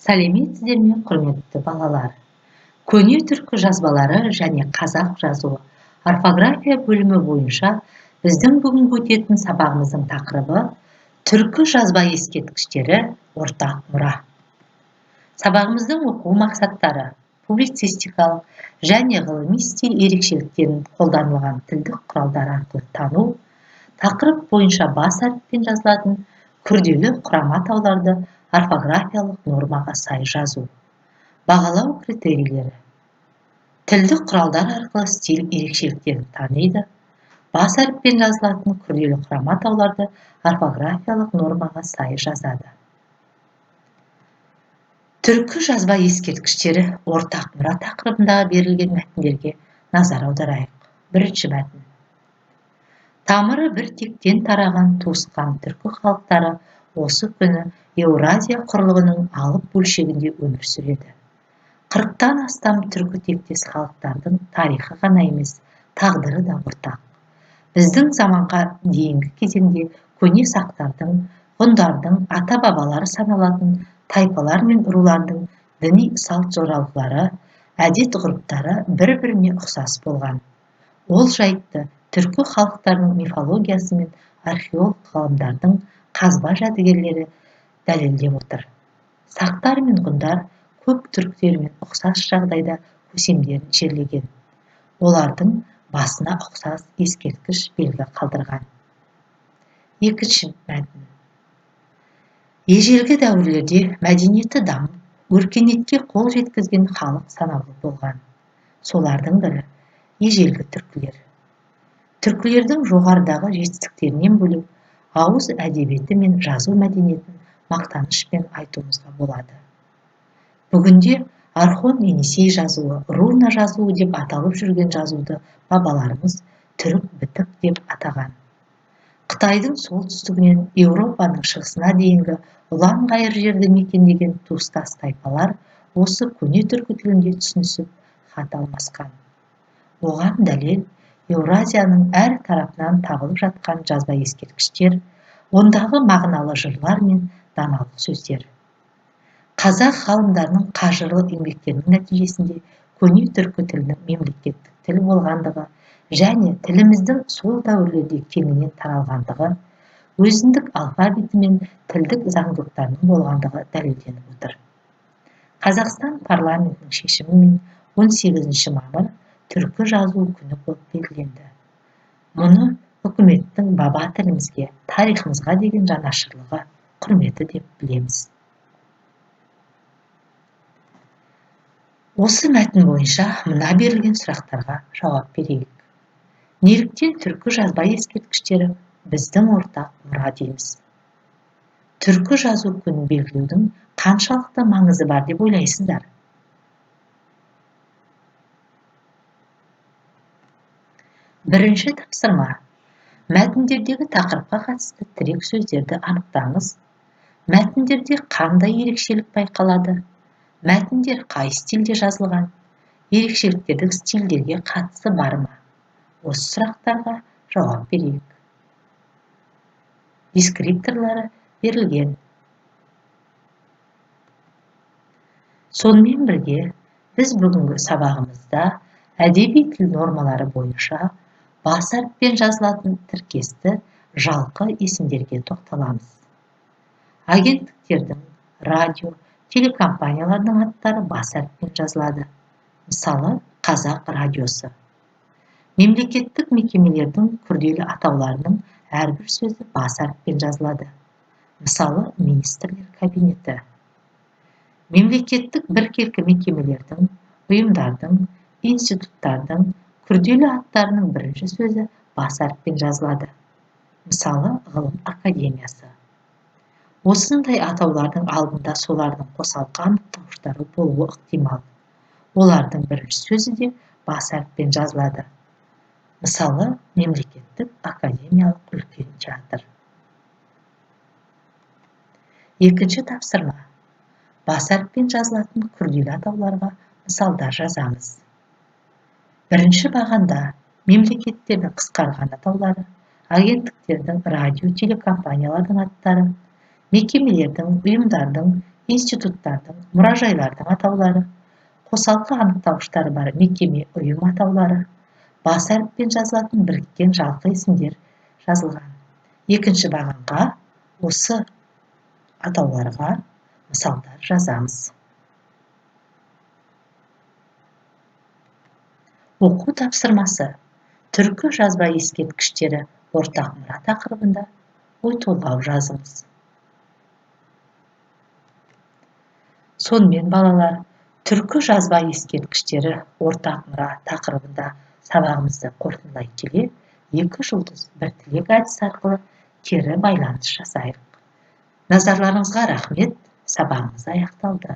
Сәлеметсіздер ме, құрметті балалар. Көне түркі жазбалары және қазақ жазуы орфография бөлімі бойынша біздің бүгінгі өтетін сабағымыздың тақырыбы түркі жазба ескерткіштері ортақ мұра. Сабағымыздың оқу мақсаттары публицистикалық және ғылыми стиль ерекшеліктерін қолданылған тілдік құралдар арқылы тану, тақырып бойынша бас әріппен жазылатын күрделі құрама атауларды орфографиялық нормаға сай жазу. Бағалау критерийлері. Тілдік құралдар арқылы стиль ерекшеліктерін таниды. Бас әріппен жазылатын күрделі құрама атауларды орфографиялық нормаға сай жазады. Түркі жазба ескерткіштері ортақ мұра тақырыбындағы берілген мәтіндерге назар аударайық. Бірінші мәтін. Тамыры бір тектен тараған туысқан түркі халықтары осы күні Еуразия құрлығының алып бөлшегінде өмір сүреді. 40-тан астам түркі тектес халықтардың тарихы ғана емес, тағдыры да ортақ. Біздің заманға дейінгі кезеңде көне сақтардың, ғұндардың ата-бабалары саналатын тайпалар мен рулардың діни салт жоралғылары, әдет-ғұрыптары бір-біріне ұқсас болған. Ол жайтты түркі халықтарының мифологиясы мен археолог ғалымдардың қазба жәдігерлері дәлелдеп отыр. Сақтар мен ғұндар көп түріктермен ұқсас жағдайда көсемдерін жерлеген. Олардың басына ұқсас ескерткіш белгі қалдырған. Екінші мәтін. Ежелгі дәуірлерде мәдениеті дамып, өркениетке қол жеткізген халық санаулы болған. Солардың бірі ежелгі түркілер. Түркілердің жоғарыдағы жетістіктерінен бөлек, ауыз әдебиеті мен жазу мәдениетін мақтанышпен айтуымызға болады. Бүгінде Орхон-Енисей жазуы, руна жазуы деп аталып жүрген жазуды бабаларымыз түрік бітік деп атаған. Қытайдың солтүстігінен Еуропаның шығысына дейінгі ұлан-ғайыр жерді мекендеген туыстас тайпалар осы көне түркі тілінде түсінісіп хат алмасқан. Оған дәлел Еуразияның әр тарапынан табылып жатқан жазба ескерткіштер, ондағы мағыналы жырлар мен даналық сөздер. Қазақ ғалымдарының қажырлы еңбектерінің нәтижесінде көне түркі тілінің мемлекеттік тіл болғандығы және тіліміздің сол дәуірлерде кеңінен таралғандығы, өзіндік алфавиті мен тілдік заңдылықтарының болғандығы дәлелденіп отыр. Қазақстан парламентінің шешімімен 18 мамыр түркі жазу күні болып белгіленді. Мұны үкіметтің баба тілімізге, тарихымызға деген жанашырлығы, құрметі деп білеміз. Осы мәтін бойынша мына берілген сұрақтарға жауап берейік. Неліктен түркі жазба ескерткіштері біздің ортақ мұра дейміз? Түркі жазу күнін белгілеудің қаншалықты маңызы бар деп ойлайсыздар? Бірінші тапсырма. Мәтіндердегі тақырыпқа қатысты тірек сөздерді анықтаңыз. Мәтіндерде қандай ерекшелік байқалады? Мәтіндер қай стильде жазылған? Ерекшеліктердің стильдерге қатысы бар ма? Осы сұрақтарға жауап берейік. Дескрипторлары берілген. Сонымен бірге, біз бүгінгі сабағымызда әдеби тіл нормалары бойынша бас әріппен жазылатын тіркесті жалқы есімдерге тоқталамыз. Агенттіктердің, радио, телекомпаниялардың аттары бас әріппен жазылады. Мысалы, Қазақ радиосы. Мемлекеттік мекемелердің күрделі атауларының әрбір сөзі бас әріппен жазылады. Мысалы, министрлер кабинеті. Мемлекеттік біркелкі мекемелердің, ұйымдардың, институттардың күрделі аттарының бірінші сөзі бас әріппен жазылады. Мысалы, ғылым академиясы. Осындай атаулардың алдында солардың қосалқы анықтауыштары болуы ықтимал. Олардың бірінші сөзі де бас әріппен жазылады. Мысалы, мемлекеттік академиялық үлкен театр. Екінші тапсырма. Бас әріппен жазылатын күрделі атауларға мысалдар жазамыз. Бірінші бағанда мемлекеттердің қысқарған атаулары, агенттіктердің, радио, телекомпаниялардың аттары, мекемелердің, ұйымдардың, институттардың, мұражайлардың атаулары, қосалқы анықтауыштары бар мекеме, ұйым атаулары, бас әріппен жазылатын біріккен жалпы есімдер жазылған. Екінші бағанға осы атауларға мысалдар жазамыз. Оқу тапсырмасы. Түркі жазба ескерткіштері ортақ мұра тақырыбында ой толғау жазыңыз. Сонымен балалар, түркі жазба ескерткіштері ортақ мұра тақырыбында сабағымызды қорытындылай келе, 2 жұлдыз 1 тілек әдісі арқылы кері байланыс жасайық. Назарларыңызға рахмет, сабағымыз аяқталды.